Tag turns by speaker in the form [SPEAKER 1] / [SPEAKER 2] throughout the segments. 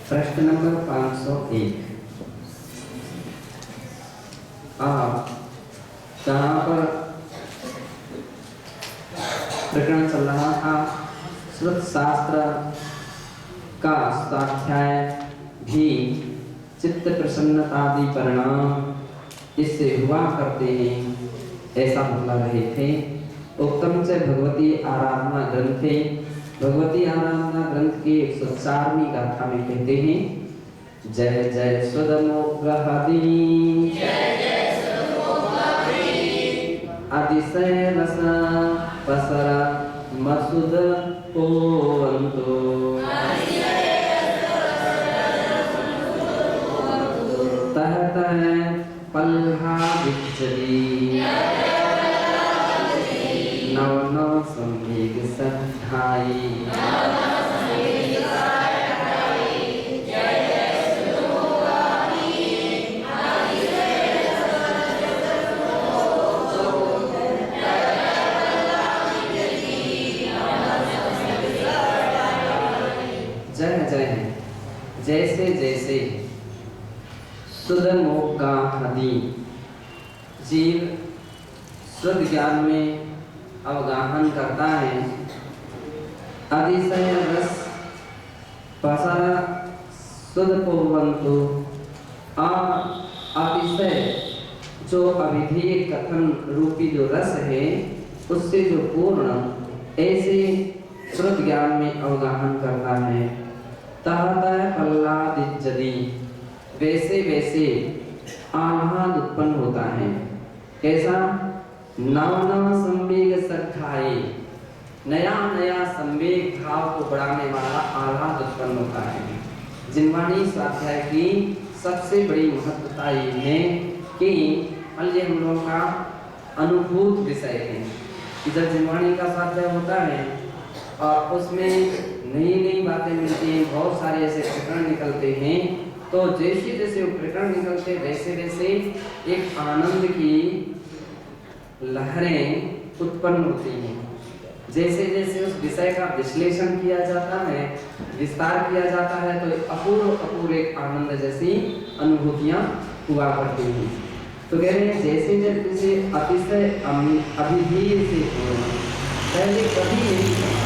[SPEAKER 1] प्रश्न नंबर 501। आप जहाँ पर प्रकरण चल रहा था श्रुत शास्त्र का स्वाध्याय भी चित्त प्रसन्नतादि परिणाम इससे हुआ करते हैं, ऐसा बता रहे थे। उत्तम से भगवती आराधना ग्रंथे, भगवती आराधना ग्रंथ के 104वीं गाथा में कहते हैं, जय जय सुदमोग्रहदी अतिशय रस पसर मसुद पोवंतो तह तह पल्हा विचरी नव नव संवेग सद्धाई। जय जय है जैसे जैसे सुदमोगाहदी जीव शुद्ध ज्ञान में अवगाहन करता है, अतिशय रस पसर शुद्ध पूर्वंतु अतिशय जो अविधेय कथन रूपी जो रस है उससे जो पूर्ण ऐसे श्रुत ज्ञान में अवगाहन करता है। तहतः पल्लादिज्जति वैसे वैसे आह्लाद उत्पन्न होता है। कैसा? नव नव संवेग सद्धाई, नया नया संवेग भाव को बढ़ाने वाला आह्लाद उत्पन्न होता है। जिनवाणी स्वाध्याय की सबसे बड़ी महत्वता ये है कि ये हम लोगों का अनुभूत विषय है कि जब जिनवाणी का स्वाध्याय होता है और उसमें नई नई बातें मिलती हैं, बहुत सारे ऐसे प्रकरण निकलते हैं, तो जैसे जैसे वो प्रकरण निकलते वैसे वैसे एक आनंद की लहरें उत्पन्न होती हैं। जैसे जैसे उस विषय का विश्लेषण किया जाता है, विस्तार किया जाता है, तो अपूर्व अपूर्व एक आनंद जैसी अनुभूतियां हुआ करती हैं। तो कह रहे हैं जैसे जैसे अतिशय अभिधेय से पहले कभी नहीं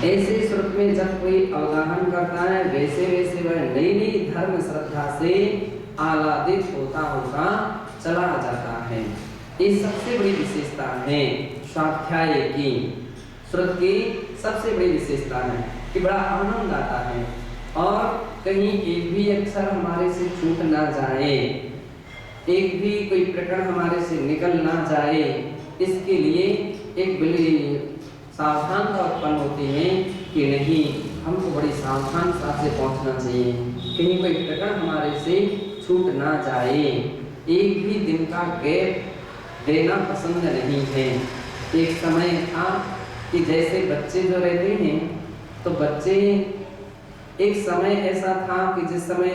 [SPEAKER 1] ऐसे श्रुत में जब कोई अवगाहन करता है वैसे वैसे वह नई नई धर्म श्रद्धा से आह्लादित होता होता चला जाता है। ये सबसे बड़ी विशेषता है स्वाध्याय की, श्रुत की सबसे बड़ी विशेषता है कि बड़ा आनंद आता है और कहीं एक भी अक्षर हमारे से छूट ना जाए, एक भी कोई प्रकरण हमारे से निकल ना जाए, इसके लिए एक बड़ी सावधानता उत्पन्न होती है कि नहीं, हमको बड़ी सावधानता से पहुंचना चाहिए, कहीं कोई प्रकरण हमारे से छूट ना जाए। एक भी दिन का गैप देना पसंद नहीं है। एक समय था कि जैसे बच्चे जो रहते हैं तो बच्चे, एक समय ऐसा था कि जिस समय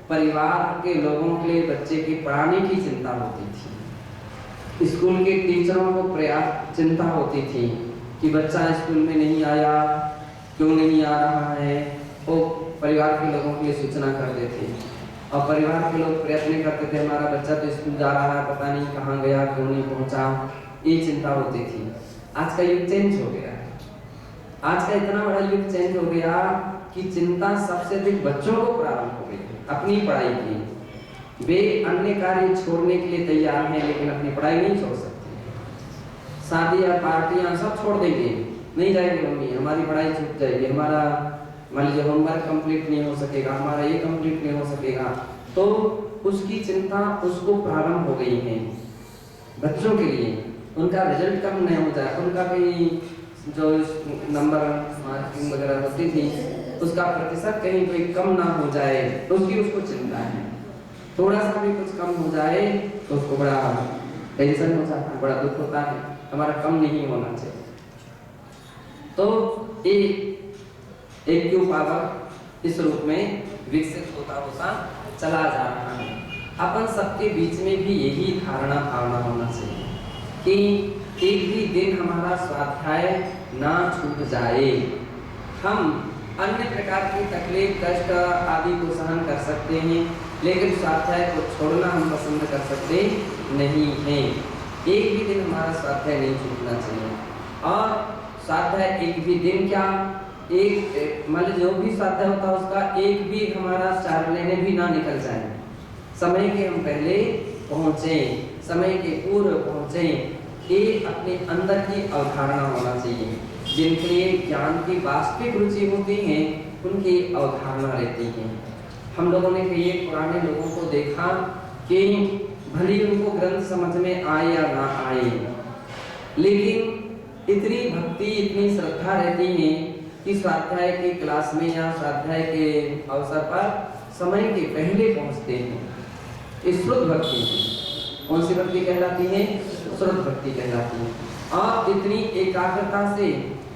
[SPEAKER 1] परिवार के लोगों के लिए बच्चे के पढ़ाने की चिंता होती थी, स्कूल के टीचरों को प्रयास चिंता होती थी कि बच्चा स्कूल में नहीं आया, क्यों नहीं आ रहा है, वो परिवार के लोगों के लिए सूचना कर देते और परिवार के लोग प्रयत्न करते थे हमारा बच्चा तो स्कूल जा रहा है, पता नहीं कहाँ गया, क्यों नहीं पहुँचा, ये चिंता होती थी। आज का युग चेंज हो गया, आज का इतना बड़ा युग चेंज हो गया कि चिंता सबसे अधिक बच्चों को प्रारंभ हो गई अपनी पढ़ाई की। वे अन्य कार्य छोड़ने के लिए तैयार हैं लेकिन अपनी पढ़ाई नहीं छोड़ सकते। शादियाँ पार्टियाँ सब छोड़ देंगे, नहीं जाएंगे मम्मी, हमारी पढ़ाई छूट जाएगी, हमारा मान लीजिए होमवर्क कंप्लीट नहीं हो सकेगा, हमारा ये कंप्लीट नहीं हो सकेगा, तो उसकी चिंता उसको प्रारंभ हो गई है। बच्चों के लिए उनका रिजल्ट कम नहीं हो जाए, उनका कहीं जो नंबर मार्किंग वगैरह होती थी उसका प्रतिशत कहीं कोई कम ना हो जाए, तो उसकी उसको चिंता है। थोड़ा सा भी कुछ कम हो जाए तो उसको बड़ा टेंशन हो जाता है, बड़ा दुख होता है, हमारा कम नहीं होना चाहिए। तो एक क्यों पावर इस रूप में विकसित होता होता चला जा रहा है। अपन सबके बीच में भी यही धारणा भावना होना चाहिए कि एक भी दिन हमारा स्वाध्याय ना छूट जाए। हम अन्य प्रकार की तकलीफ कष्ट आदि को सहन कर सकते हैं, लेकिन स्वाध्याय को छोड़ना हम पसंद कर सकते नहीं हैं। एक भी दिन हमारा स्वाध्याय नहीं छूटना चाहिए। और स्वाध्याय एक भी दिन क्या, एक मतलब जो भी स्वाध्याय होता है उसका एक भी हमारा 4 महीने भी ना निकल जाए, समय के हम पहले पहुँचे, समय के पूर्व पहुँचे, ये अपने अंदर की अवधारणा होना चाहिए। जिनके लिए ज्ञान की वास्तविक रुचि होती है उनकी अवधारणा रहती है। हम लोगों ने कई पुराने लोगों को देखा कि भले उनको ग्रंथ समझ में आए या ना आए, लेकिन इतनी भक्ति इतनी श्रद्धा रहती है कि स्वाध्याय की क्लास में या स्वाध्याय के अवसर पर समय के पहले पहुंचते हैं। श्रुत भक्ति कौन सी भक्ति कहलाती है? श्रुत भक्ति कहलाती है। आप इतनी एकाग्रता से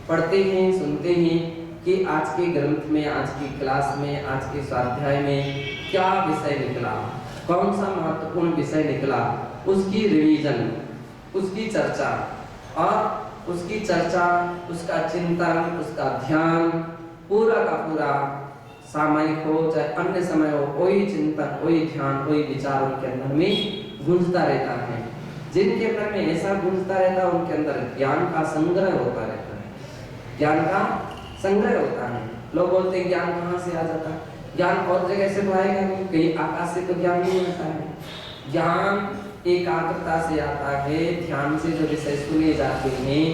[SPEAKER 1] पढ़ते हैं, सुनते हैं कि आज के ग्रंथ में, आज की क्लास में, आज के स्वाध्याय में क्या विषय निकला, कौन सा महत्वपूर्ण विषय निकला, उसकी रिवीजन, उसकी चर्चा, और उसकी चर्चा, उसका चिंतन, उसका ध्यान पूरा का पूरा सामयिक हो चाहे अन्य समय हो, वही चिंतन, वही ध्यान, वही विचार उनके अंदर में गूंजता रहता है। जिनके अंदर में ऐसा गूंजता रहता है उनके अंदर ज्ञान का संग्रह होता रहता है, ज्ञान का संग्रह होता है। लोग बोलते हैं ज्ञान कहाँ से आ जाता है? ज्ञान और जगह से तो आएगा नहीं, कहीं आकाश से तो ज्ञान नहीं आता है। ज्ञान एकाग्रता से आता है, ध्यान से जो विषय सुने जाते हैं,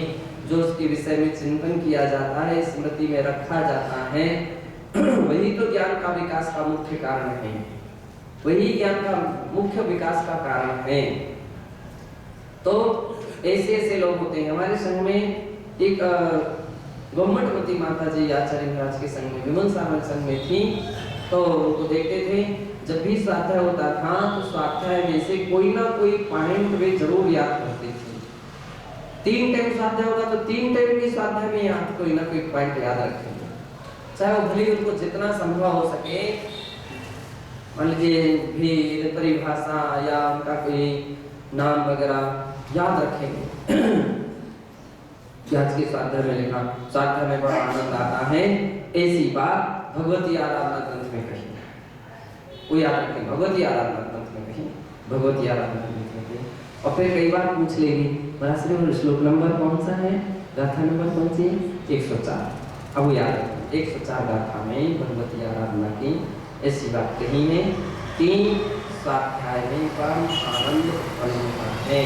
[SPEAKER 1] जो उसके विषय में चिंतन किया जाता है, स्मृति में रखा जाता है, वही तो ज्ञान का विकास का मुख्य कारण है, वही ज्ञान का मुख्य विकास का कारण है। तो ऐसे ऐसे लोग होते हैं। हमारे संघ में एक गोमटवती माता जी आचार्य महाराज के संघ में, विमल सावल संघ में थी, तो उनको देखते थे जब भी स्वाध्याय होता था तो स्वाध्याय में से कोई ना कोई पॉइंट वे जरूर याद करते थे। 3 टाइम स्वाध्याय होगा तो 3 टाइम की स्वाध्याय में याद कोई ना कोई पॉइंट याद रखेंगे, चाहे वो भले उनको जितना संभव हो सके, मान लीजिए भेद परिभाषा या उनका कोई नाम वगैरह याद रखेंगे। आज के स्वाध्याय में लिखा, स्वाध्याय में बड़ा आनंद आता है, ऐसी बात भगवती आराधना ग्रंथ में कही, वो याद रखें, भगवती आराधना ग्रंथ में कही, भगवती आराधना ग्रंथ में कही। और फिर कई बार पूछ लेगी महाराज श्लोक नंबर कौन सा है, गाथा नंबर कौन सी है? 104। अब याद रखें 104 गाथा में भगवती आराधना की ऐसी बात कही है कि स्वाध्याय में परम आनंद उत्पन्न होता है।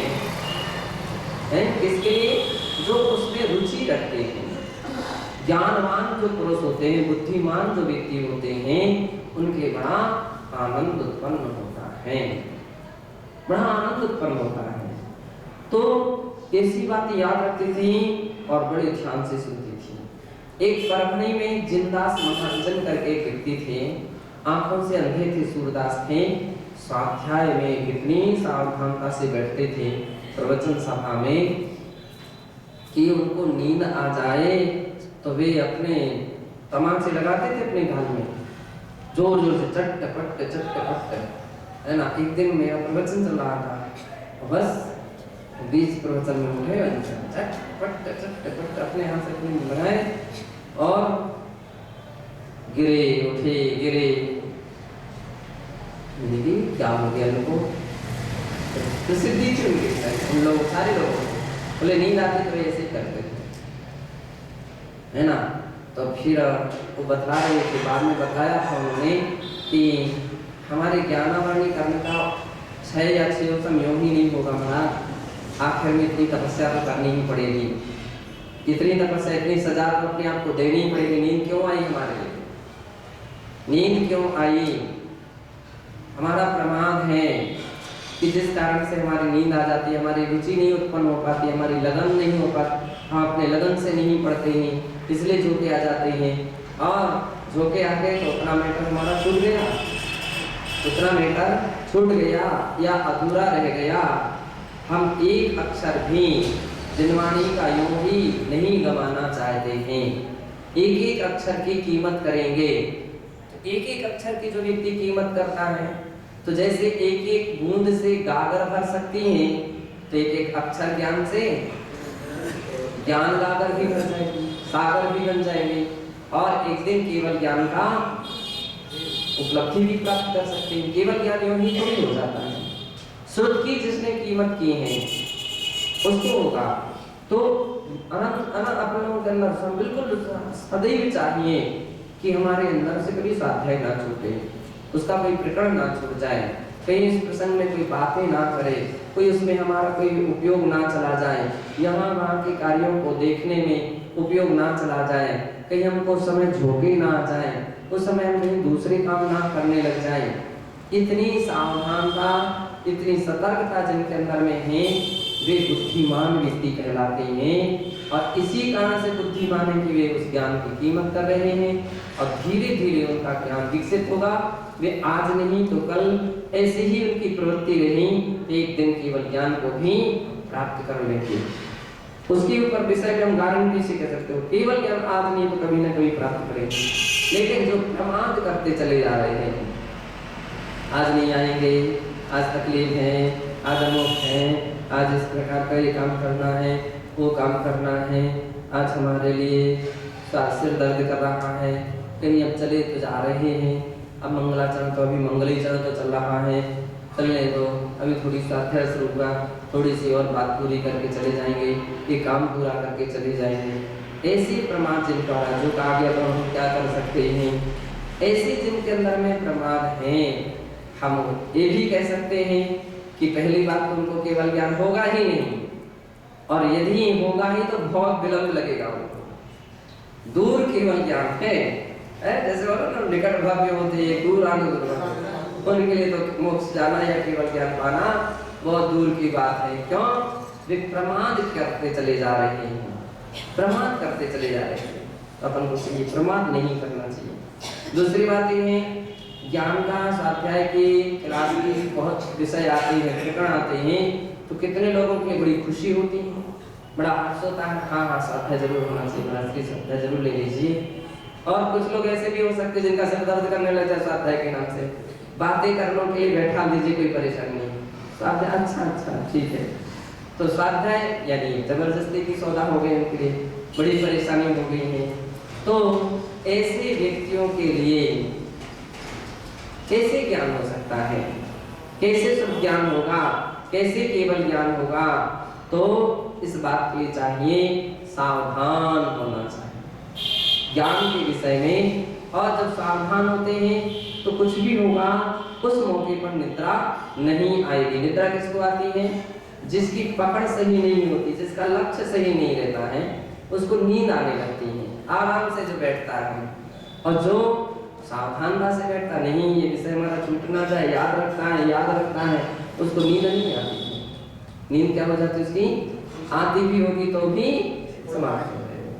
[SPEAKER 1] किसके लिए? जो उसमें रुचि रखते हैं। ज्ञानवान जो पुरुष होते हैं, बुद्धिमान जो व्यक्ति होते हैं, उनके बड़ा आनंद उत्पन्न होता है, बड़ा आनंद उत्पन्न होता है। तो ऐसी बात याद रखती थी और बड़े ध्यान से सुनती थी। एक परभनी में जिनदास महाजन करके एक व्यक्ति थे, आंखों से अंधे थे, सूरदास थे। स्वाध्याय में कितनी सावधानता से बैठते थे प्रवचन सभा में कि उनको नींद आ जाए तो वे अपने तमाचे लगाते थे अपने गाल में, जोर जोर से चट पट, है ना। एक दिन मेरा प्रवचन चल रहा था, बस बीच प्रवचन में उठे, चट पट अपने हाथ से अपने लगाए और गिरे, उठे, गिरे। क्या हो गया लोगों को? प्रसिद्धि थी उनकी, उन लोग सारे लोग बोले नींद आती तो ऐसे करते थे, है ना। तो फिर वो बता रहे थे, बाद में बताया था उन्होंने कि हमारे ज्ञानावरणी करने का 6 या 6 योग ही नहीं होगा महाराज, आखिर में इतनी तपस्या तो करनी ही पड़ेगी, इतनी तपस्या, इतनी सजा तो अपने आप को देनी ही पड़ेगी। नींद क्यों आई हमारे लिए? नींद क्यों आई? हमारा प्रमाद है कि जिस कारण से हमारी नींद आ जाती है, हमारी रुचि नहीं उत्पन्न हो पाती, हमारी लगन नहीं हो पाती, हम अपने लगन से नहीं पढ़ते हैं, इसलिए झोंके आ जाते हैं। और झोंके आ गए तो उतना मैटर हमारा छूट गया, उतना मैटर छूट गया या अधूरा रह गया। हम एक अक्षर भी जिनवाणी का यूं ही नहीं गंवाना चाहते हैं, एक एक अक्षर की कीमत करेंगे। तो एक एक अक्षर की जो व्यक्ति कीमत करता है, तो जैसे एक एक बूंद से गागर भर सकती हैं, तो एक एक अक्षर ज्ञान से ज्ञान गागर भी भर जाएगी, सागर भी बन जाएंगे। और एक दिन केवल ज्ञान का उपलब्धि भी प्राप्त कर सकते हैं। केवल ज्ञान यूं ही थोड़ी हो जाता है। शुद्ध की जिसने कीमत की है उसको होगा। तो अपने लोगों के अंदर बिल्कुल सदैव चाहिए कि हमारे अंदर से कभी स्वाध्याय ना छूटे, उसका कोई प्रकरण ना छूट जाए, कहीं इस प्रसंग में कोई बातें ना करे, कोई उसमें हमारा कोई उपयोग ना चला जाए, यहाँ वहाँ के कार्यों को देखने में उपयोग ना चला जाए, कहीं हमको समय झोंके ना आ जाए, उस समय हम कहीं दूसरे काम ना करने लग जाए। इतनी सावधानता, इतनी सतर्कता जिनके अंदर में है वे बुद्धिमान व्यक्ति कहलाते हैं। और इसी कारण से बुद्धिमान है कि वे उस ज्ञान की कीमत कर रहे हैं और धीरे धीरे उनका ज्ञान विकसित होगा। वे आज नहीं तो कल ऐसे ही उनकी प्रवृत्ति रही, एक दिन केवल ज्ञान को भी प्राप्त कर लेंगे। उसके ऊपर विषय में हम गारंटी से कह सकते हो केवल ज्ञान आज नहीं तो कभी ना कभी प्राप्त करेंगे। लेकिन जो प्रमाद करते चले जा रहे हैं, आज नहीं आएंगे, आज तकलीफ है, आज अमुक है, आज इस प्रकार का ये काम करना है, वो काम करना है, आज हमारे लिए सिर दर्द कर रहा है, कहीं अब चले तो जा रहे हैं, अब मंगलाचरण तो अभी मंगलीचरण तो चल रहा है, चलने दो, अभी थोड़ी सा अध्ययन शुरू हुआ, थोड़ी सी और बात पूरी करके चले जाएंगे, ये काम पूरा करके चले जाएंगे। ऐसी प्रमाद जिनका जो कहा गया तो हम क्या कर सकते हैं, ऐसे जिनके अंदर में प्रमाद है, हम ये भी कह सकते हैं कि पहली बात तो उनको केवल ज्ञान होगा ही नहीं, और यदि होगा ही तो बहुत विलंब लगेगा उनको। दूर केवल ज्ञान है, जैसे बोलो ना निकट भव्य होते हैं, दूर आने दुर्लभ, उनके लिए तो मोक्ष जाना या केवल ज्ञान पाना बहुत दूर की बात है। क्यों? वे प्रमाद करते चले जा रहे हैं, प्रमाद करते चले जा रहे हैं। अपन को चाहिए प्रमाद नहीं करना चाहिए। दूसरी बात ये है ज्ञान का स्वाध्याय की क्लास की बहुत विषय आते हैं, प्रकरण आते हैं, तो कितने लोगों के लिए बड़ी खुशी होती है, बड़ा हर्ष होता है, हाँ स्वाध्याय जरूर होना चाहिए, महाराज की स्वाध्याय जरूर ले लीजिए। और कुछ लोग ऐसे भी हो सकते हैं जिनका सिर दर्द करने लगता है स्वाध्याय के नाम से, बातें करने के लिए बैठा दीजिए, कोई परेशानी नहीं, स्वाध्याय अच्छा ठीक है। तो स्वाध्याय यानी जबरदस्ती की सौदा हो गई, उनके लिए बड़ी परेशानी हो गई है। तो ऐसे व्यक्तियों के लिए कैसे ज्ञान हो सकता है, कैसे शुद्ध ज्ञान होगा, कैसे केवल ज्ञान होगा? तो इस बात के लिए चाहिए सावधान होना चाहिए ज्ञान के विषय में। और जब सावधान होते हैं तो कुछ भी होगा उस मौके पर निद्रा नहीं आएगी। निद्रा किसको आती है? जिसकी पकड़ सही नहीं होती, जिसका लक्ष्य सही नहीं रहता है, उसको नींद आने लगती है, आराम से जो बैठता है। और जो सावधानता से बैठता नहीं, ये विषय हमारा छूट ना जाए, याद रखता है, उसको नींद नहीं आती। नींद क्या हो जाती है उसकी? आती भी होगी तो भी समाप्त हो जाएगी।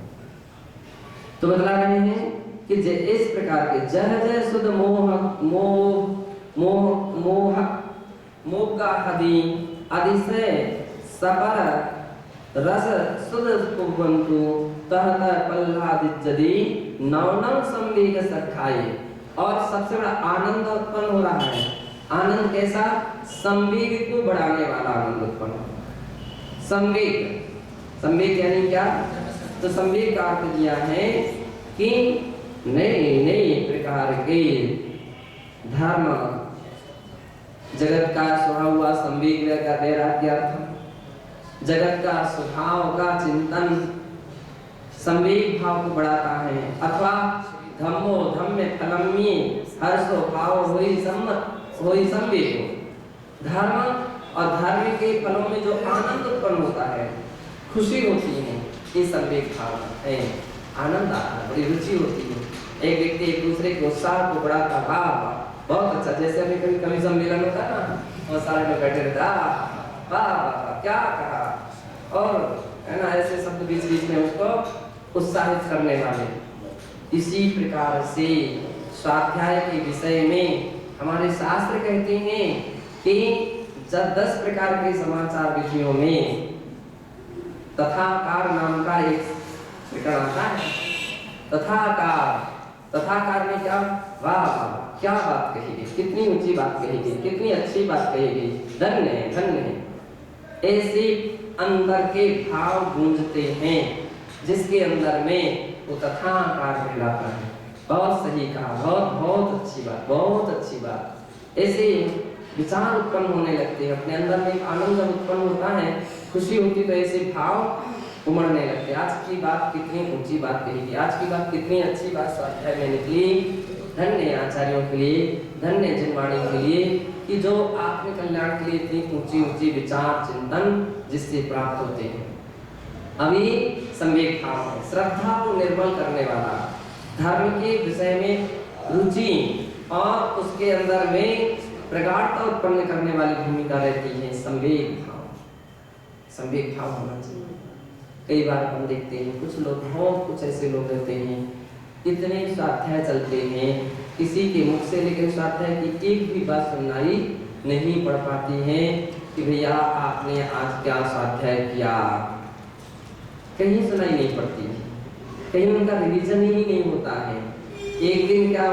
[SPEAKER 1] तो बतला रहे हैं कि इस प्रकार के जह शुद्ध मोह का अधिशय सपर रस शुद्ध कुबंतु तहत पल्लादिजदी नवनव संवेग सखाए। और सबसे बड़ा आनंद उत्पन्न हो रहा है। आनंद कैसा? संवेग को बढ़ाने वाला आनंद उत्पन्न हो। संवेग यानी क्या? तो संवेग का अर्थ दिया है कि नए प्रकार के धर्म, जगत का स्वभाव हुआ संवेग का वैराग्यार्थ, जगत का स्वभाव का चिंतन संवेग भाव को बढ़ाता है। अथवा धम्मो धम्मे फलम्ये हर्षो भाव होई संवेग। धर्म और धर्म के फलों में जो आनंद उत्पन्न होता है, खुशी होती है, ये संवेग भाव है। आनंद आता है, बड़ी रुचि होती है। एक व्यक्ति एक दूसरे के उत्साह को बढ़ाता, वाह बहुत अच्छा। जैसे अभी कभी कवि सम्मेलन होता है ना, और सारे लोग बैठे रहते, वाह क्या कहा, और है ना, ऐसे शब्द बीच बीच में उसको उत्साहित करने वाले। इसी प्रकार से स्वाध्याय के विषय में हमारे शास्त्र कहते हैं कि जब 10 प्रकार के समाचार विधियों में तथाकार नाम का एक प्रकरण आता है। तथाकार में क्या? वाह क्या बात कही गई, कितनी ऊंची बात कही गई, कितनी अच्छी बात कही गई, धन्य है। ऐसे अंदर के भाव गूंजते हैं। जिसके अंदर में वो तथाकार कहलाता है। बहुत सही कहा, बहुत बहुत अच्छी बात, बहुत अच्छी बात। ऐसे विचार उत्पन्न होने लगते हैं अपने अंदर में, आनंद जब उत्पन्न होता है, खुशी होती, तो ऐसे भाव उमड़ने लगते हैं। आज की बात कितनी ऊंची बात कही थी, आज की बात कितनी अच्छी बात स्वाध्याय में निकली। धन्य आचार्यों के लिए, धन्य जिनवाणी के लिए कि जो आत्म कल्याण के लिए इतनी ऊंची ऊंची विचार चिंतन जिससे प्राप्त होते हैं। अभी संवेग भाव है, श्रद्धा को निर्मल करने वाला, धर्म के विषय में रुचि और उसके अंदर में प्रगाढ़ता उत्पन्न करने वाली भूमिका रहती है संवेग भाव। संवेग भाव होना चाहिए। कई बार हम देखते हैं कुछ लोग, बहुत कुछ ऐसे लोग रहते हैं, इतने स्वाध्याय चलते हैं किसी के मुख से, लेकिन स्वाध्याय की एक भी बात सुनाई नहीं पड़ पाती है कि भैया आपने आज क्या स्वाध्याय किया, कहीं सुनाई नहीं पड़ती, कहीं उनका रिवीजन ही नहीं होता है। एक दिन क्या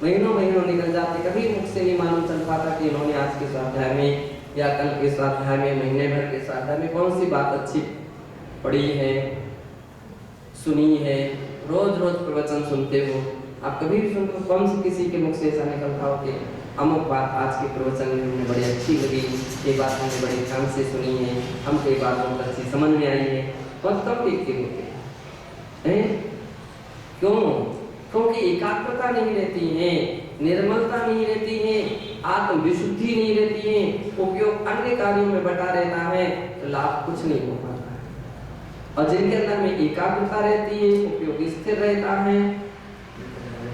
[SPEAKER 1] महीनों महीनों निकल जाते, कभी मुख से नहीं मालूम चल पाता कि इन्होंने आज के स्वाध्याय में या कल के स्वाध्याय में, महीने भर के स्वाध्याय में कौन सी बात अच्छी पढ़ी है, सुनी है। रोज रोज प्रवचन सुनते हो आप, कभी भी सुनते हो, कौन सी किसी के मुख से ऐसा निकलता हो कि अमुक बात आज के प्रवचन में हमें बड़ी अच्छी लगी, ये बात हमने बड़े ध्यान से सुनी है, हमको ये बात बहुत अच्छी समझ में आई है। बहुत कम देखते होते हैं। क्यों? क्योंकि एकाग्रता नहीं रहती है, निर्मलता नहीं रहती है, आत्मविशुद्धि नहीं रहती है, उपयोग अन्य कार्यों में बटा रहता है, तो लाभ कुछ नहीं हो पाता है। और जिनके अंदर में एकाग्रता रहती है, उपयोग स्थिर रहता है,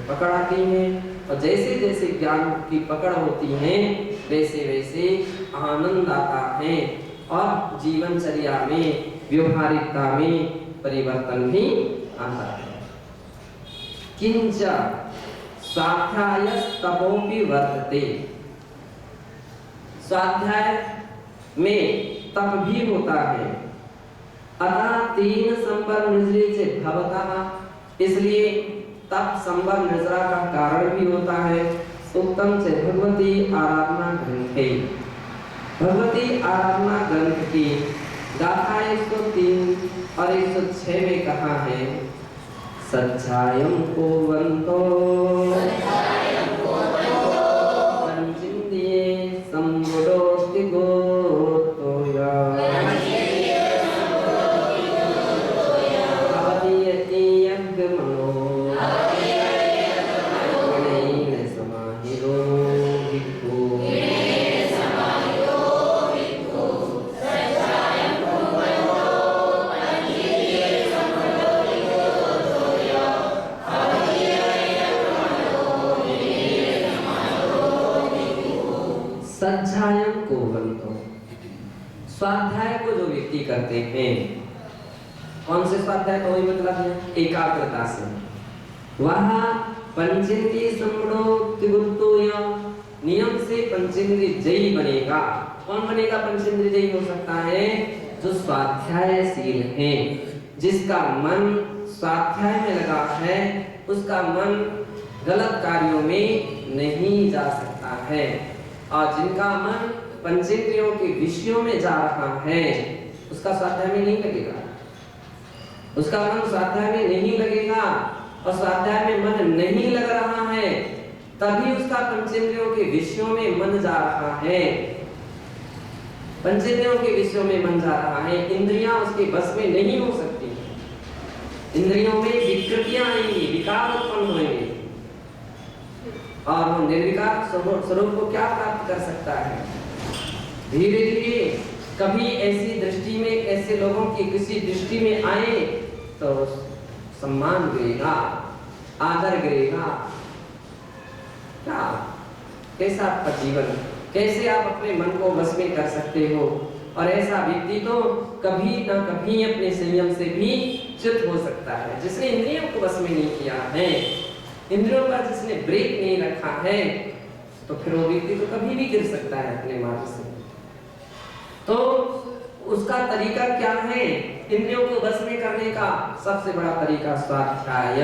[SPEAKER 1] पकड़ आती है, और जैसे जैसे ज्ञान की पकड़ होती है वैसे वैसे आनंद आता है और जीवनचर्या में, व्यवहारिकता में परिवर्तन भी आता है। किंच स्वाध्यायस्तपोपि वर्तते, स्वाध्याय में तप भी होता है। अतः तीन संवर निजरी से भवतः, इसलिए तप संवर निजरा का कारण भी होता है। उत्तम से भगवती आराधना ग्रंथ है, भगवती आराधना ग्रंथ की गाथा 103 और 106 में कहा है, सच्चायम कुर्वन्तो पंचिन्द्रिये संवरोति गोतोया अवदीयते यज्ञमनो गुणेन समाहितो भिक्खु। सज्जायम कुर्वन्तो, स्वाध्याय को जो व्यक्ति करते हैं, कौन से स्वाध्याय का वही मतलब है, एकाग्रता से, वह पंचेंद्रिय संवरोतिगुप्तोय, नियम से पंचेंद्रिय जयी बनेगा। कौन बनेगा पंचेंद्रिय जयी हो सकता है? जो स्वाध्यायशील है, जिसका मन स्वाध्याय में लगा है, उसका मन गलत कार्यों में नहीं जा सकता है। और जिनका मन पंचेंद्रियों के विषयों में जा रहा है, उसका स्वाध्याय में नहीं लगेगा, उसका मन स्वाध्याय में नहीं लगेगा। और स्वाध्याय में मन नहीं लग रहा है, तभी उसका पंचेंद्रियों के विषयों में मन जा रहा है, पंचेंद्रियों के विषयों में मन जा रहा है। इंद्रियां उसके बस में नहीं हो सकती, इंद्रियों में विकृतियां आएंगी, विकार उत्पन्न होंगे, और वो निर्विकार स्वरूप को क्या प्राप्त कर सकता है? धीरे धीरे कभी ऐसी दृष्टि में, ऐसे लोगों की किसी दृष्टि में आए तो सम्मान गिरेगा, आदर गिरेगा। क्या, कैसा आपका जीवन, कैसे आप अपने मन को वश में कर सकते हो? और ऐसा व्यक्ति तो कभी ना कभी अपने संयम से भी च्युत हो सकता है। जिसने इंद्रियों को वश में नहीं किया है, इंद्रियों पर जिसने ब्रेक नहीं रखा है, तो फिर वो व्यक्ति तो कभी भी गिर सकता है अपने मार्ग से। तो उसका तरीका क्या है इंद्रियों को वश में करने का? सबसे बड़ा तरीका स्वाध्याय।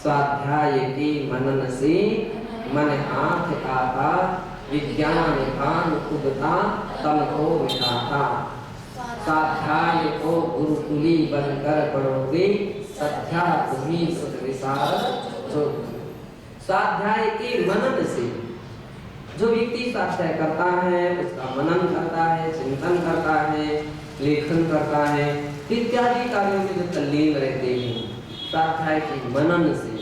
[SPEAKER 1] स्वाध्याय के मनन से मन आंख आता, विज्ञान भान उगता, तन को मिटाता। स्वाध्याय को गुरुकुली बनकर पढ़ोगे, सध्या तुम्ही सुध विशारद जो। स्वाध्याय के मनन से जो व्यक्ति स्वाध्याय करता है, उसका मनन करता है, चिंतन करता है, लेखन करता है, इत्यादि कार्यों में जो तल्लीन रहते हैं, स्वाध्याय के मनन से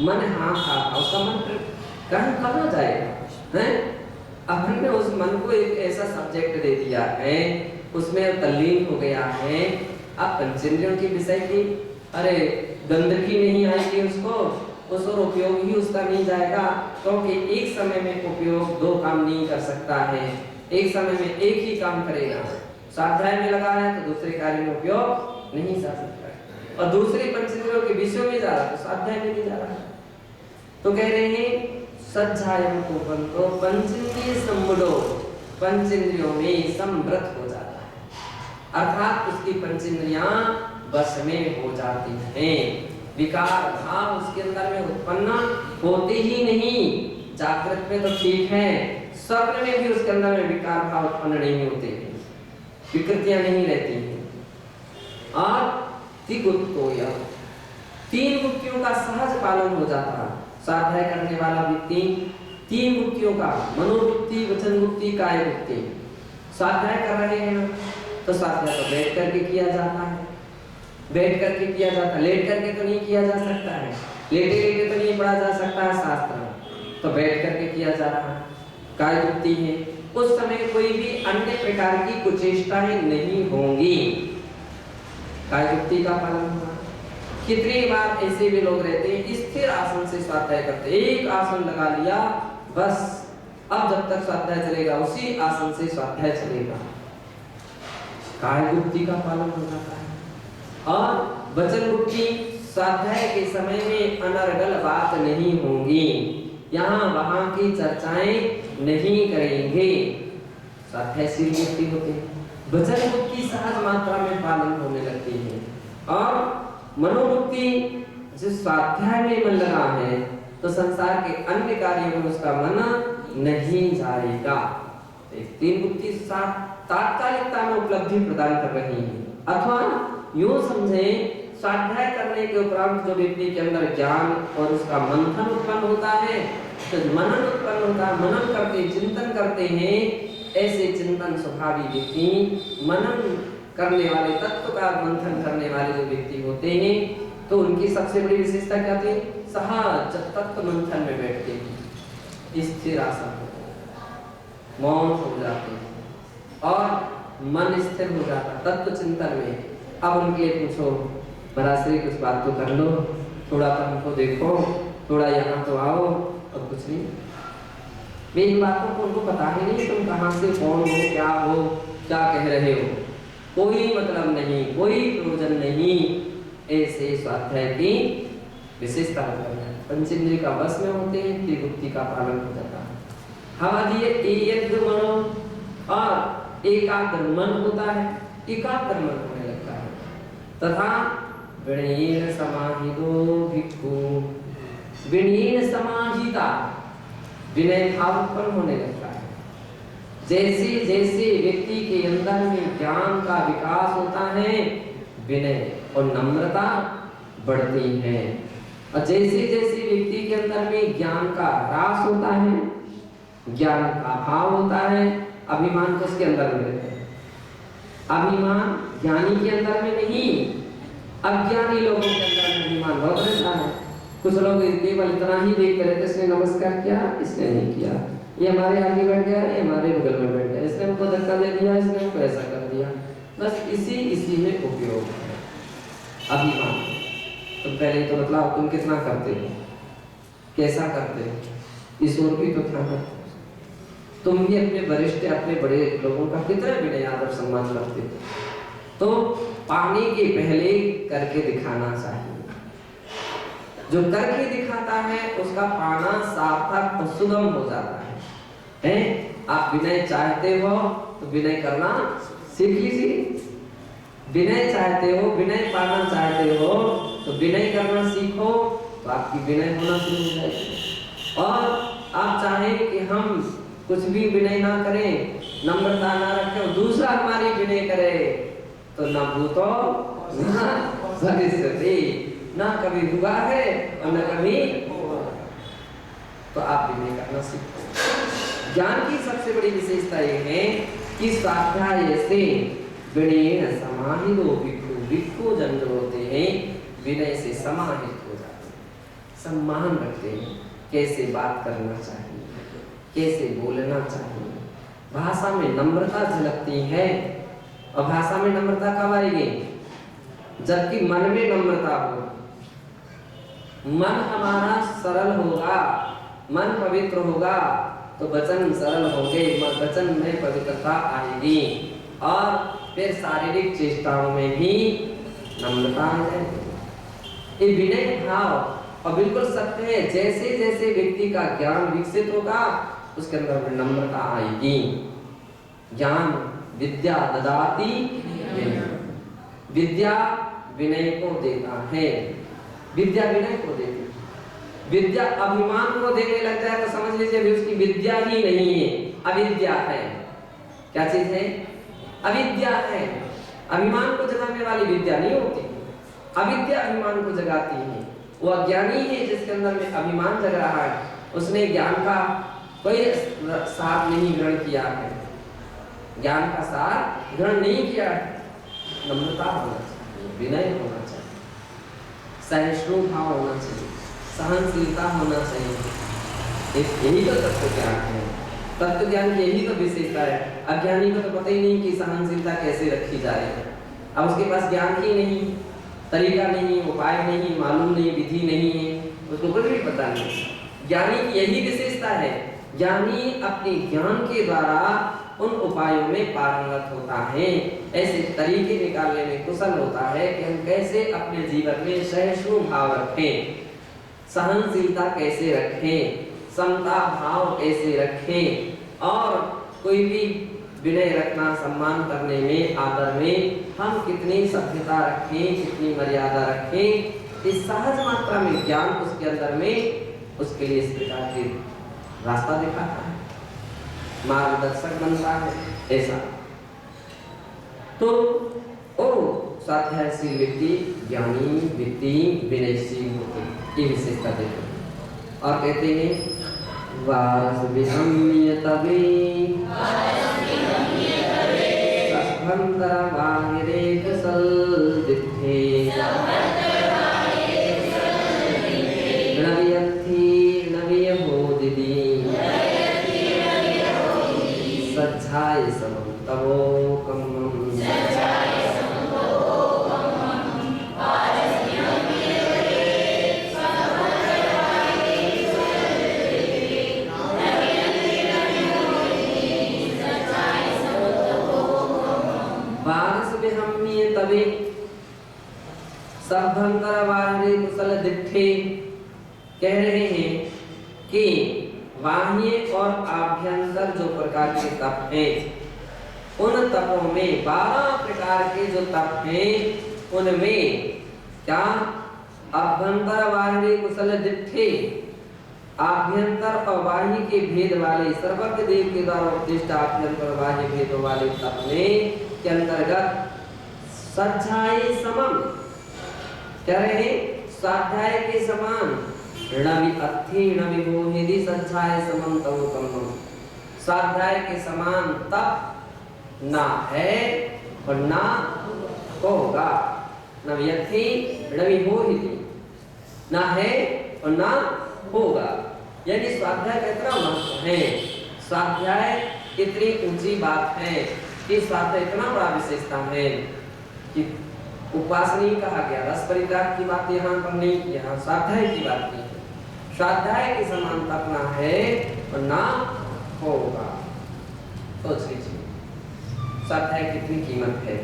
[SPEAKER 1] मन हाँ उसका मन कहाँ जाएगा है। अपन ने उस मन को एक ऐसा सब्जेक्ट दे दिया है, उसमें तल्लीन हो गया है। अब पंचेंद्रियों के विषय की अरे गंदगी नहीं आएगी उसको, उस और उपयोग ही उसका नहीं जाएगा, क्योंकि एक समय में उपयोग दो काम नहीं कर सकता है, एक समय में एक ही काम करेगा। स्वाध्याय में लगा है तो दूसरे कार्य में उपयोग नहीं जा सकता है, और दूसरे पंचेंद्रियों के विषयों में जा रहा तो स्वाध्याय में नहीं जा रहा। तो कह रहे हैं सज्जायम को बंतो पंचेंद्रिय सम्मुडो, पंचेंद्रियों में समृद्ध हो जाता है, अर्थात उसकी पंचेंद्रियां बस में हो जाती हैं। विकार भाव उसके अंदर में उत्पन्न होते ही नहीं। जागृत में तो ठीक है, स्वप्न में भी उसके अंदर में विकार भाव उत्पन्न नहीं होते हैं, विकृतियां नहीं रहती हैं। और तीन गुप्तियों का सहज पालन हो जाता है। स्वाध्याय करने वाला व्यक्ति तीन गुप्तियों का, मनोगुप्ति, वचन गुप्ति, काय गुप्ति, स्वाध्याय कर रहे हैं ना, तो स्वाध्याय तो बैठ करके किया जाता है, बैठ करके किया जाता है, लेट करके तो नहीं किया जा सकता है, लेटे लेटे तो नहीं पढ़ा जा सकता है शास्त्र, तो बैठ करके किया जा रहा है। काय गुप्ति है, उस समय कोई भी अन्य प्रकार की कुचेष्टाएं नहीं होंगी, काय गुप्ति का पालन होगा। कितनी बार ऐसे भी लोग रहते हैं स्थिर आसन से स्वाध्याय करते, एक आसन लगा लिया बस, अब जब तक स्वाध्याय चलेगा उसी आसन से स्वाध्याय चलेगा, काय गुप्ति का पालन हो जाता है। और वचन गुप्ति, स्वाध्याय के समय में अनर्गल बात नहीं होंगी, यहाँ वहां की चर्चाएं नहीं करेंगे, स्वाध्यायशील व्यक्ति होते हैं। वचन गुप्ति सहज मात्रा में पालन होने लगती है। और मनोमुक्ति, जो स्वाध्याय में मन लगा है तो संसार के अन्य कार्यों में उसका मन नहीं जाएगा। तीन गुप्ति तात्कालिकता में उपलब्धि प्रदान कर रही है। अथवा यूं समझे, स्वाध्याय करने के उपरांत जो व्यक्ति के अंदर ज्ञान और उसका मंथन उत्पन्न होता है, तो मनन उत्पन्न होता है, मनन करते चिंतन करते हैं, ऐसे चिंतन स्वभावी व्यक्ति, मनन करने वाले, तत्व का मंथन करने वाले जो व्यक्ति होते हैं, तो उनकी सबसे बड़ी विशेषता क्या थी? सहज तत्व मंथन में बैठते हैं, स्थिर आसन, मौन हो जाते हैं और मन स्थिर हो जाता तत्व चिंतन में। अब उनके लिए पूछो, महाराज श्री कुछ बात तो कर लो, थोड़ा तो हमको देखो, थोड़ा यहाँ तो आओ, और कुछ नहीं। वे इन बातों को उनको पता ही नहीं, तुम कहाँ से, कौन हो, क्या कह रहे हो, कोई मतलब नहीं, कोई प्रयोजन नहीं। ऐसे स्वाध्याय की विशेषता है, पंचेंद्रिय का वश में होते हैं, त्रिगुप्ति का पालन हो जाता है। मनो, और एकाग्र मन होता है, एकाग्र मन होने लगता है। तथा विनयेन समाहितो भिक्खु, विनयेन समाहिता, विनय भाव उत्पन्न होने लगता है। जैसे जैसे व्यक्ति के अंदर में ज्ञान का विकास होता है, विनय और नम्रता बढ़ती है, और जैसे जैसे व्यक्ति के अंदर में ज्ञान का ह्रास होता है, ज्ञान का अभाव होता है, अभिमान तो उसके अंदर में रहता है। अभिमान ज्ञानी के अंदर में नहीं, अज्ञानी लोगों के अंदर में अभिमान बहुत रहता है। कुछ लोग केवल इतना ही देख कर, इसने नमस्कार किया, इसने नहीं किया, ये हमारे आगे बैठ गया, ये हमारे बगल में बैठ गया, इसने हमको धक्का दे दिया, इसने हमको ऐसा कर दिया, बस इसी में उपयोग है अभिमान। तो पहले तो मतलब तुम कितना करते हो, कैसा करते हो, ईश्वर भी तो क्या करते हो, तुम भी अपने वरिष्ठ, अपने बड़े लोगों का कितना विनय आदर सम्मान करते हो। तो पाने के पहले करके दिखाना चाहिए। जो करके दिखाता है उसका पाना सार्थक और सुगम हो जाता है। आप विनय चाहते हो तो विनय करना सीख लीजिए, विनय चाहते हो, विनय पाना चाहते हो तो विनय करना सीखो, तो आपकी विनय होना शुरू हो जाएगी। और आप चाहें कि हम कुछ भी विनय ना करें, नम्रता ना रखे और दूसरा हमारी विनय करे तो न भूतो न भविष्यति, ना कभी हुआ है और न कभी होगा। तो आप विनय करना सीखो। ज्ञान की सबसे बड़ी विशेषता यह है कि स्वाध्याय से विनयेन समाहितो भिक्खु, भिक्खु जन जो होते हैं विनय से समाहित हो जाते हैं, सम्मान रखते हैं, कैसे बात करना चाहिए, कैसे बोलना चाहिए, भाषा में नम्रता झलकती है। और भाषा में नम्रता कब आएगी? जबकि मन में नम्रता हो, मन हमारा सरल होगा, मन पवित्र होगा तो वचन सरल होंगे, वचन में पवित्रता आएगी और फिर शारीरिक चेष्टाओं में भी नम्रता आ जाएगी। ये विनय भाव और बिल्कुल सत्य है, जैसे जैसे व्यक्ति का ज्ञान विकसित होगा उसके अंदर में नम्रता आएगी। ज्ञान विद्या ददाति विनय, विद्या विनय को देता है, विद्या विनय को देती है। विद्या अभिमान को देने लग जाए तो समझ लीजिए अभी उसकी विद्या ही नहीं है, अविद्या है। क्या चीज है? अविद्या है। अभिमान को जगाने वाली विद्या नहीं होती, अविद्या अभिमान को जगाती है। वो अज्ञानी है जिसके अंदर में अभिमान जग रहा है, उसने ज्ञान का कोई सार नहीं ग्रहण किया है, ज्ञान का सार ग्रहण नहीं किया है। नम्रता होना चाहिए, विनय होना चाहिए, सहिष्णु भाव होना चाहिए, सहनशीलता होना चाहिए। यही तो तत्व ज्ञान है, तत्व ज्ञान की यही तो विशेषता है। अज्ञानी को तो पता ही नहीं कि सहनशीलता कैसे रखी जाए, अब उसके पास ज्ञान ही नहीं, तरीका नहीं, उपाय नहीं, मालूम नहीं, विधि नहीं है, उसको कुछ भी पता नहीं। ज्ञानी की यही विशेषता है, ज्ञानी अपने ज्ञान के द्वारा उन उपायों में पारंगत होता है, ऐसे तरीके निकालने में कुशल होता है कि हम कैसे अपने जीवन में सहिष्णु भाव रखें, सहनशीलता कैसे रखें, समता भाव कैसे रखें और कोई भी विनय रखना, सम्मान करने में, आदर में हम कितनी सभ्यता रखें, कितनी मर्यादा रखें, इस सहज मात्रा में ज्ञान उसके अंदर में उसके लिए इस प्रकार के रास्ता दिखाता है, मार्गदर्शक बनता है। ऐसा तो ओ स्वाध्यायशील व्यक्ति ज्ञानी व्यक्ति विनयशील होते, ये विशेषता देते हैं। और कहते हैं वारस विहम्य तवे सभंतर वाहिरे कुशल दित्थे नवियथी नविय हो दिदी सच्चाई समम तवो कम्मम। वारस विहम्य तवे सभंतर वाहिरे कुशल दित्थे, कह रहे हैं कि बाह्य और आभ्यंतर जो प्रकार के तप हैं, उन तपों में 12 प्रकार के जो तप हैं उनमें क्या अभ्यंतर बाह्य कुशल दित्थे, आभ्यंतर और बाह्य के भेद वाले सर्वज्ञ देव के द्वारा उपदिष्ट आभ्यंतर बाह्य भेद वाले तप में के अंतर्गत सच्चाई समम, कह रहे हैं स्वाध्याय के समान, णवि अथि णवि मोहिनी सच्चाई समम तवो कम्मम, स्वाध्याय के समान तप ना है और ना होगा। णवि अथि णवि मोहिनी, ना है और ना होगा, यानी स्वाध्याय का इतना महत्व है, स्वाध्याय इतनी ऊंची बात है कि स्वाध्याय इतना बड़ा विशेषता है कि उपवास नहीं कहा गया, रस परित्याग की बात यहाँ पर नहीं की, यहाँ स्वाध्याय की बात की है। स्वाध्याय के समान तप ना है और ना होगा। सोच लीजिए स्वाध्याय कितनी कीमत है।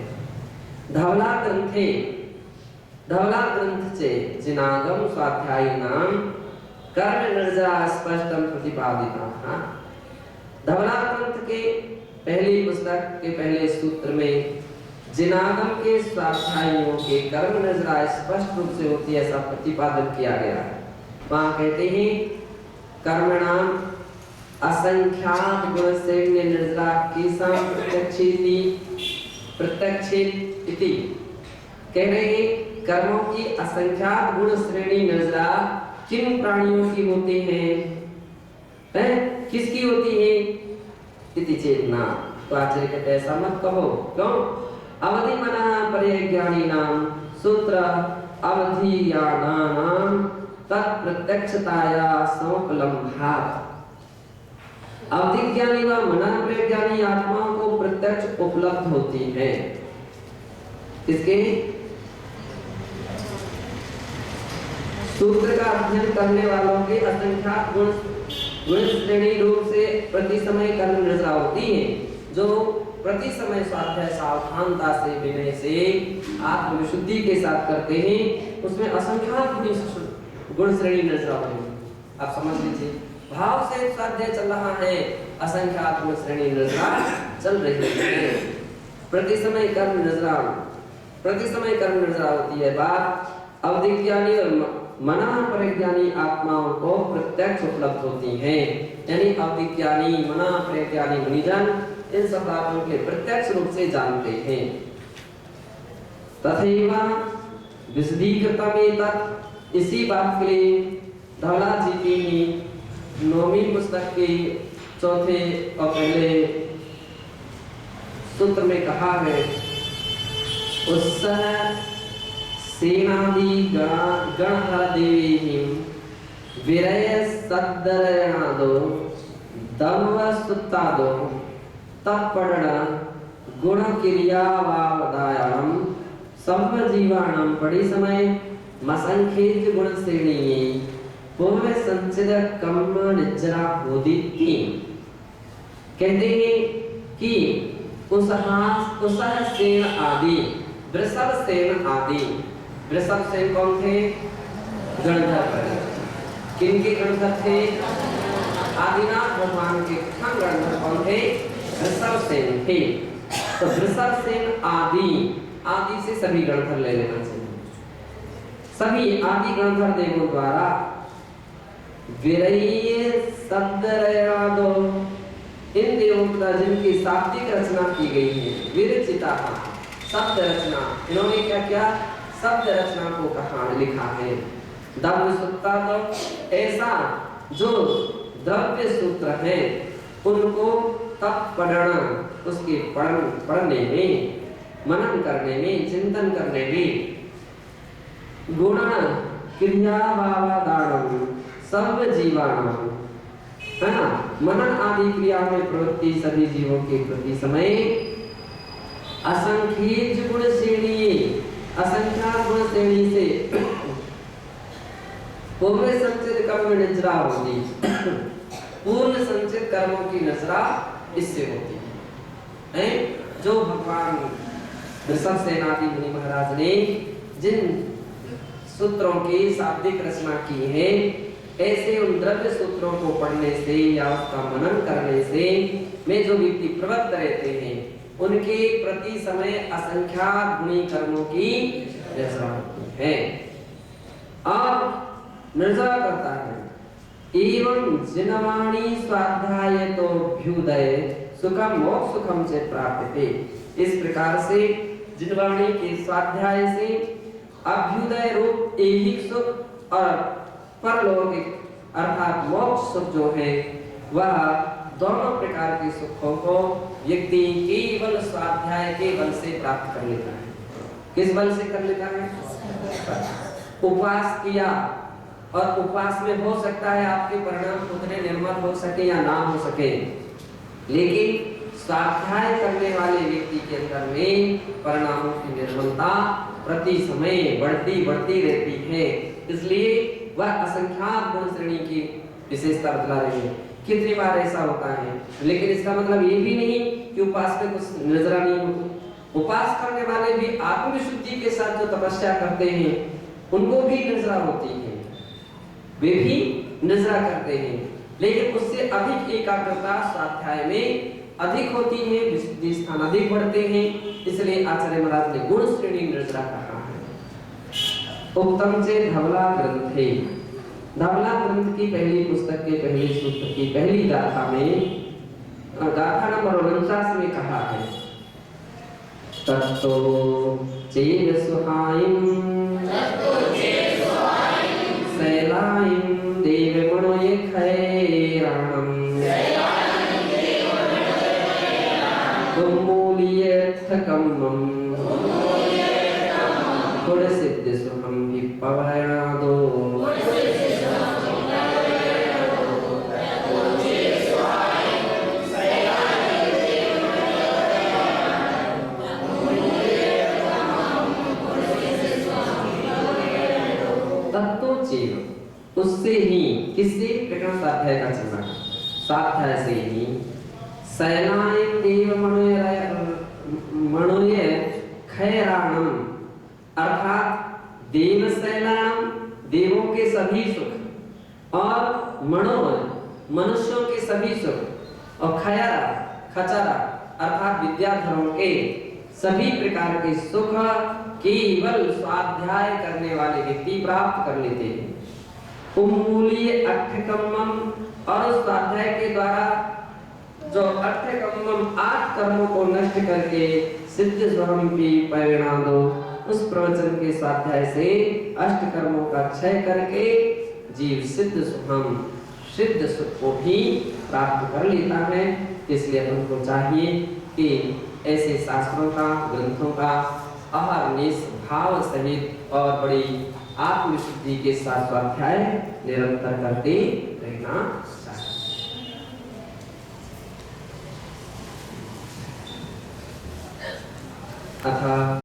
[SPEAKER 1] धवला ग्रंथे, धवला ग्रंथ से जिनागम स्वाध्यायिनाम कर्म निर्जरा स्पष्टम प्रतिपादिता। धवला ग्रंथ के पहली पुस्तक के पहले सूत्र में जिनागम के स्वाध्यायों के कर्म निर्जरा स्पष्ट रूप से होती है, ऐसा प्रतिपादन किया गया है। वहां कहते हैं कर्मणाम असंख्यात गुण श्रेणी निर्जरा केसां प्रत्यक्षित इति कह रहे हैं कर्मों की असंख्यात गुण श्रेणी निर्जरा किन प्राणियों की होती हैं? किसकी होती है? इति चेतना। तो आचार्य कहते ऐसा मत कहो। क्यों? अवधि मनः परिज्ञानिनां सूत्र अवधियानानां तत्प्रत्यक्षताया समुपलम्भात्। अवधि ज्ञानी व मनः परिज्ञानी आत्माओं को प्रत्यक्ष उपलब्ध होती है। इसके सूत्र का अध्ययन करने वालों के असंख्यात गुण श्रेणी रूप से प्रति समय कर्म निर्जरा होती है, जो प्रति समय स्वाध्याय सावधानता से विनय से आत्मविशुद्धि के साथ करते हैं, उसमें असंख्यात गुण श्रेणी निर्जरा होती है। आप समझ लीजिए, भाव से स्वाध्याय चल रहा है, असंख्यात गुण श्रेणी निर्जरा चल रही है। प्रति समय कर्म निर्जरा होती है। बात अवधि ज्ञानी और मनः परिज्ञानी आत्माओं को प्रत्यक्ष उपलब्ध होती हैं। यानी अवधि ज्ञानी, मनः परिज्ञानी मुनिजन इन सब बातों के प्रत्यक्ष रूप से जानते हैं। तथैव विशदीकृतमेतत्, इसी बात के लिए धवला जी की ही 9वीं पुस्तक के चौथे और पहले सूत्र में कहा है, उत्साह सेनादि गणधर देवी विरय सद्दरणादो दम्व सुत्तादो तत्परण गुण क्रियावादायाम सर्वजीवानां परिसमय मसंखेज गुण श्रेणी पूर्व संचित कर्म निजरा होदिति। कहते हैं कि उसह सेन आदि, वृषभ सेन आदि, वृषभ सेन कौन थे? गणधर। किनके गणधर थे? आदिनाथ भगवान के गणधर कौन थे? वृषभ सेन थे। तो वृषभ सेन आदि, आदि से सभी गणधर ले लेना चाहिए। सभी आदि गणधर देवों द्वारा विरय सद्दरयादो, इन देवों का जिनकी शाब्दिक रचना की गई है, विरचिता शब्द रचना, इन्होंने क्या किया? शब्द रचना को कहा, लिखा है। द्रव्य सूत्र, ऐसा जो द्रव्य सूत्र है उनको तत्पढ़न, उसके पढ़ने में, मनन करने में, चिंतन करने में, गुण क्रियावादानम सर्व जीवानां, है ना, मनन आदि क्रिया में प्रवृत्ति सभी जीवों के प्रति समय असंख्येज गुण श्रेणी, असंख्यात गुण श्रेणी से पूर्व संचित कर्म निजरा होती। पूर्व संचित कर्मों की निजरा इससे होती है। जो भगवान ऋषभ सेनापति मुनि महाराज ने जिन सूत्रों की शाब्दिक रचना की है, ऐसे उन द्रव्य सूत्रों को पढ़ने से या उसका मनन करने से में जो व्यक्ति प्रवृत्त रहते हैं, उनके प्रति समय असंख्यात गुणी कर्मों की निर्जरा होती है। और निर्जरा करता है। एवं जिनवाणी स्वाध्याय तो अभ्युदय सुखम मोक्ष सुखम से प्राप्यते। इस प्रकार से जिनवाणी के स्वाध्याय से अभ्युदय रूप ऐहिक सुख और परलौकिक अर्थात मोक्ष सुख जो है, वह दोनों प्रकार के सुखों को व्यक्ति केवल स्वाध्याय के बल से प्राप्त कर लेता है। किस बल से कर लेता है? उपवास किया, और उपवास में हो सकता है आपके परिणाम उतने निर्मल हो सके या ना हो सके, लेकिन स्वाध्याय करने वाले व्यक्ति के अंदर में परिणामों की निर्मलता प्रति समय बढ़ती रहती है। इसलिए वह असंख्यात गुण श्रेणी की विशेषता बतला रही है। कितनी बार ऐसा होता है, लेकिन इसका मतलब ये भी नहीं कि उपवास में कुछ निर्जरा नहीं होती। उपवास करने वाले भी आत्मविशुद्धि के साथ जो तपस्या करते हैं, उनको भी निर्जरा होती है, वे भी निर्जरा करते हैं, लेकिन उससे अधिक एकाग्रता स्वाध्याय में अधिक होती है, विशुद्धि स्थान अधिक बढ़ते हैं। इसलिए आचार्य महाराज ने गुण श्रेणी निर्जरा कहा है। उत्तम से धवला ग्रंथे, धवला ग्रंथ की पहली पुस्तक के पहले सूत्र की पहली गाथा में, गाथा नंबर 49 में कहा है, तत्तो चेव सुहाइं शैलाइं देवमणये खैराणं उन्मूल्यर्थकम्मं गुणसिद्धिसुखं विपवयादो। उससे ही, किससे? प्रकरण स्वाध्याय का चलना, स्वाध्याय से ही शैलायं देवमणये खैराणं, अर्थात देव शैलाणं, देवों के सभी सुख, और मनोमय, मनुष्यों के सभी सुख, और खैरा, खचरा अर्थात विद्याधरों के सभी प्रकार के सुख केवल स्वाध्याय करने वाले व्यक्ति प्राप्त कर लेते हैं। उन्मूल्य अर्थकम्मम, और उस स्वाध्याय के द्वारा जो अर्थकम्मम 8 कर्मों को नष्ट करके सिद्ध स्वहम की परिणाम दो, उस प्रवचन के स्वाध्याय से 8 कर्मों का क्षय करके जीव सिद्ध सुखम, सिद्ध सुख को भी प्राप्त कर लेता है। इसलिए हमको चाहिए कि ऐसे शास्त्रों का, ग्रंथों का अहर्निश भाव सहित और बड़ी आत्मशुद्धि के साथ स्वाध्याय निरंतर करते रहना चाहिए। अथा